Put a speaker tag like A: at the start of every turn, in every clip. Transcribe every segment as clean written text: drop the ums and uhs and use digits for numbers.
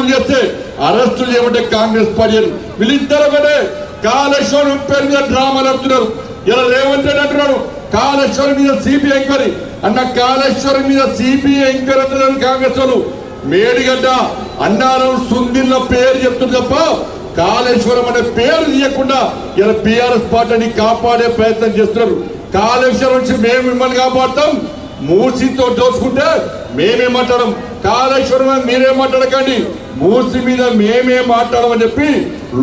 A: తప్పులు చేస్తే అరెస్టులు చేయమంటే కాంగ్రెస్ పార్టీ వీళ్ళిద్దరు ఒకటే కాళేశ్వరం పేరు మీద డ్రామాలు ఆడుతున్నారు. ఇలా రేవంత్ రెడ్డి అంటున్నాడు కాళేశ్వరం మీద సిబిఐ ఎంక్వైరీ అన్న, కాళేశ్వరం మీద సిబిఐ ఎంక్వైరీ అంటున్నారు కాంగ్రెస్ వాళ్ళు. మేడిగడ్డ అన్నారం సుందిల్ల పేరు చెప్తుంది తప్ప కాళేశ్వరం అనే పేరు తీయకుండా ఇలా బీఆర్ఎస్ పార్టీని కాపాడే ప్రయత్నం చేస్తున్నారు. కాళేశ్వరం నుంచి మేము మిమ్మల్ని కాపాడుతాం, మూసితో దోచుకుంటే మేమే మాట్లాడడం, కాళేశ్వరం మీరే మాట్లాడకండి, మూసి మీద మేమే మాట్లాడమని చెప్పి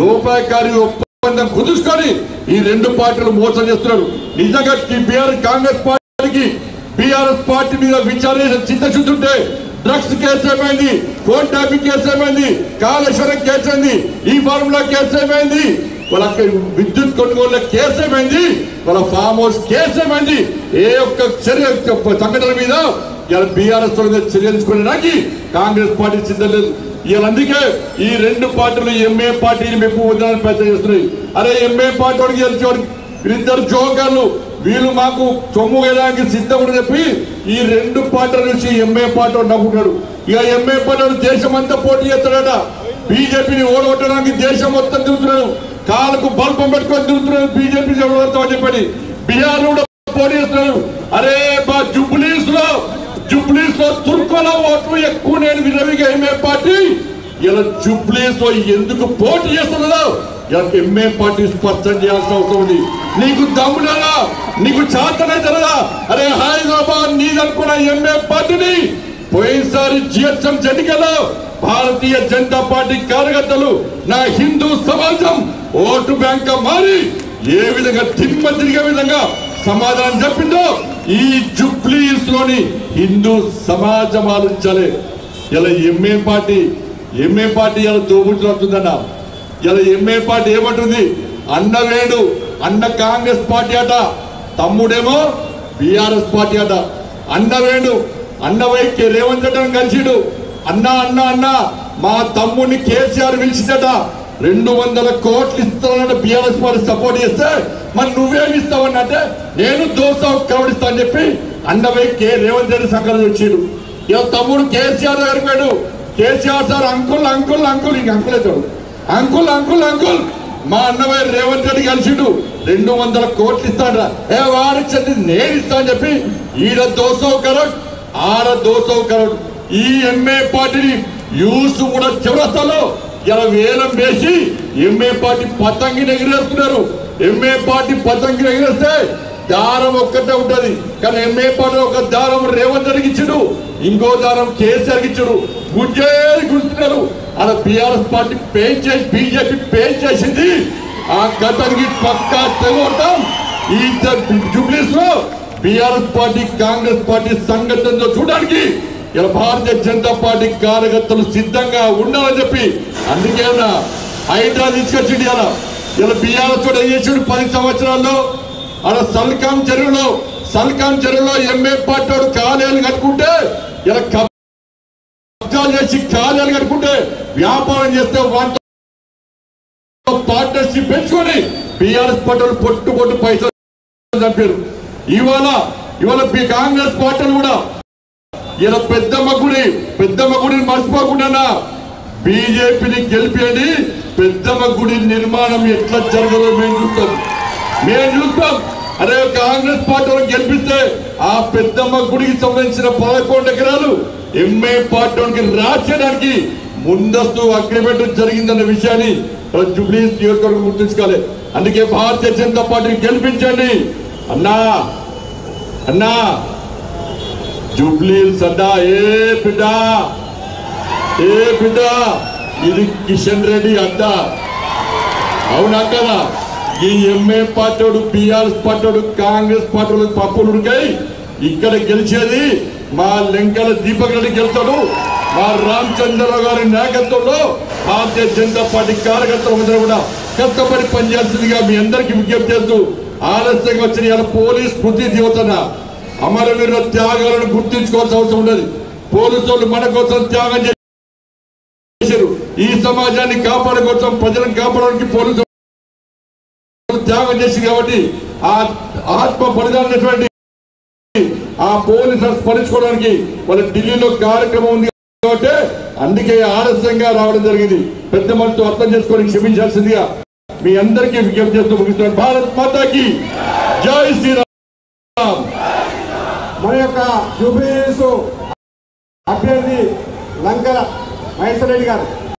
A: లోపాయకారి ఒప్పందం కుదుర్చుకొని ఈ రెండు పార్టీలు మోసం చేస్తున్నారు. నిజంగా కాంగ్రెస్ పార్టీకి బీఆర్ఎస్ పార్టీ మీద విచారణ చిత్తశుద్ధి ఉంటే డ్రగ్స్ కేసు ఏమైంది, ఫోన్ ట్యాపింగ్ కేసు ఏమైంది, కాళేశ్వరం కేసు అయింది, ఈ ఫార్ములా కేసు ఏమైంది, వాళ్ళ విద్యుత్ కొనుగోళ్ల కేసు ఏమైంది, వాళ్ళ ఫామ్ హౌస్ కేసు ఏమైంది, ఏ ఒక్క చర్య సంఘటన మీద ఇలా బీఆర్ఎస్ చర్యలు తీసుకోవడానికి కాంగ్రెస్ పార్టీ సిద్ధం లేదు. ఇలా అందుకే ఈ రెండు పార్టీలు ఎంఏ పార్టీని మెప్పు వదలని ప్రయత్నం చేస్తున్నాయి. అరే ఎంఏ పార్టీ వాడికి గెలిచేవాడికి వీళ్ళిద్దరు జోకర్లు, వీళ్ళు మాకు సొమ్ము వేయడానికి సిద్ధం అని చెప్పి ఈ రెండు పార్టీల నుంచి ఎంఏ పార్టీ నవ్వుకున్నాడు. ఇక ఎంఏ పార్టీ దేశం అంతా పోటీ చేస్తాడట, బీజేపీని ఓడగొట్టడానికి దేశం మొత్తం తిరుగుతున్నాడు, కాళ్ళకు బల్పం పెట్టుకొని తిరుగుతున్నాడు బీజేపీ ఓడగొడతామని చెప్పని. బీహార్ కూడా పోటీ చేస్తున్నాడు. అరే మా జుబ్లీస్ లో తుర్కోల ఓట్లు ఎక్కువ నేను వినవిగా ఎంఏ పార్టీ ఇలా జుబ్లీస్ లో ఎందుకు పోటీ చేస్తున్నదో ఎంఏ పార్టీ స్పష్టం చేయాల్సిన అవసరం ఉంది. నీకు దమ్మునరా, నీకు చేతనైతేనరా, అరే హైదరాబాద్ నీదనుకున్న ఎంఏ పార్టీని పోయినసారి జిహెచ్ఎం ఎన్నికల్లో భారతీయ జనతా పార్టీ కార్యకర్తలు నా హిందూ సమాజం ఓటు బ్యాంక్ మారి ఏ విధంగా దిమ్మ తిరిగే విధంగా సమాధానం చెప్పిందో ఈ జుబ్లీస్ లోని హిందూ సమాజం ఆలోచించాలి. ఇలా ఎంఏ పార్టీ ఇలా దోబుతున్నట్టుందన్న. ఇలా ఎంఏ పార్టీ ఏమంటుంది, అన్న వేడు అన్న కాంగ్రెస్ పార్టీ అట, తమ్ముడేమో బీఆర్ఎస్ పార్టీ అట. అన్న వేడు అన్న వైకే రేవంత్ రెడ్డి కలిసిడు, అన్న అన్న అన్న మా తమ్ముడిని కేసీఆర్ పిలిచిందట, 200 కోట్లు ఇస్తానన్న బీఆర్ఎస్ పార్టీ సపోర్ట్ చేస్తే మరి నువ్వేమి ఇస్తావన్నంటే నేను దోస కవడిస్తా అని చెప్పి అన్న వైకే రేవంత్ రెడ్డి సంకల్పం వచ్చాడు. ఇలా తమ్ముడు కేసీఆర్ దగ్గరికి పోయాడు, KCR sir uncle uncle uncle ఇంక అంకుల్ అవుతాడు, అంకుల్ అంకుల్ అంకుల్ మా అన్నవయ్య రేవంత్ రెడ్డి కలిసిడు 200 కోట్లు ఇస్తాడు, ఏ వాడిచ్చింది నేను ఇస్తా అని చెప్పి ఈడ 200 కరోడ్ ఆడ 200 కరోడ్. ఈ ఎంఏ పార్టీని యూస్ కూడా చౌరస్తాలో ఇలా వేలం వేసి ఎంఏ పార్టీ పతంగిని ఎగిరేస్తున్నారు. ఎంఏ పార్టీ పతంగిని ఎగిరేస్తే దారం ఒక్కటే ఉంటది, కానీ ఎంఏ పార్టీ ఒక దారం రేవంత్ రెడ్డికి ఇచ్చాడు, ఇంకో దారం కేసీఆర్కి ఇచ్చాడు, గుజ్జేరి గుర్తున్నారు. అలా బీఆర్ఎస్ పార్టీ చేసి బీజేపీ చేసింది ఆ గతానికి పక్కా తెగొట్టాం. ఈ జుబ్లీస్ లో బీఆర్ఎస్ పార్టీ కాంగ్రెస్ పార్టీ సంఘటనతో చూడడానికి ఇలా భారతీయ జనతా పార్టీ కార్యకర్తలు సిద్ధంగా ఉండాలని చెప్పి అందుకే హైడ్రా తీసుకొచ్చింది. ఇలా బీఆర్ఎస్ తోడు ఏం చేసాడు 10 సంవత్సరాల్లో అలా సల్కాం చెరువులో ఎంఏ పార్టీ కాలేలు కట్టుకుంటే ఇలా కబ్జాలు చేసి కాలేలు కట్టుకుంటే వ్యాపారం చేస్తే వాటితో పార్ట్నర్షిప్ పెంచుకొని బీఆర్ఎస్ పార్టీ పొట్టు పైసలు చంపారు. ఇవాళ కాంగ్రెస్ పార్టీలు కూడా ఇలా పెద్దమ్మ గుడిని మర్చిపోకుండా బీజేపీని గెలిపేది, పెద్దమ్మ గుడి నిర్మాణం ఎట్లా జరగదో మేము చూస్తాం. అదే కాంగ్రెస్ పార్టీని గెలిపిస్తే ఆ పెద్దమ్మ గుడికి సంబంధించిన 11 ఎకరాలు ఎంఏ పార్టీకి రాసేయడానికి ముందస్తు అగ్రిమెంట్ జరిగిందన్న విషయాన్ని జుబ్లీస్ నియోజకవర్గం గుర్తుంచుకోవాలి. అందుకే భారతీయ జనతా పార్టీని గెలిపించండి అన్నా. జుబ్లీస్ అడ్డా ఏ బిడ్డ ఇది కిషన్ రెడ్డి అడ్డా, అవునా కదా? ఈ ఎంఏ party BRS party Congress party పప్పులుడికై ఇక్కడ గెలిచేది మా లెంకల దీపక్ రెడ్డి గెలుస్తాడు. మా రామచంద్రరావు గారి నాయకత్వంలో భారతీయ జనతా పార్టీ కార్యకర్తలు కూడా కష్టపడి పనిచేస్తుందిగా మీ అందరికీ విజ్ఞప్తి చేస్తూ ఆలస్యంగా వచ్చిన ఇలా పోలీస్ స్మృతి దివసన అమరవీరుల త్యాగాలను గుర్తించుకోవాల్సిన అవసరం ఉండదు. పోలీసు వాళ్ళు మన కోసం త్యాగం చేశారు, ఈ సమాజాన్ని కాపాడుకోవడం ప్రజలను కాపాడడానికి పోలీసు త్యాగం చేసింది. కాబట్టి ఆ ఆత్మ బలిదానటువంటి ఆ పోలీసులు స్మరించుకోవడానికి వాళ్ళ ఢిల్లీలో కార్యక్రమం ఉంది కాబట్టి అందుకే ఆలస్యంగా రావడం జరిగింది. పెద్ద మనసుతో అర్థం చేసుకొని క్షమించాల్సిందిగా మీ అందరికీ విజ్ఞప్తి చేస్తూ ముగిస్తున్నాను. భారత్ మాతాకి జై శ్రీరామ్.
B: మన యొక్క జూబ్లీ హిల్స్ అభ్యర్థి లంకల మహేశ్వర రెడ్డి గారు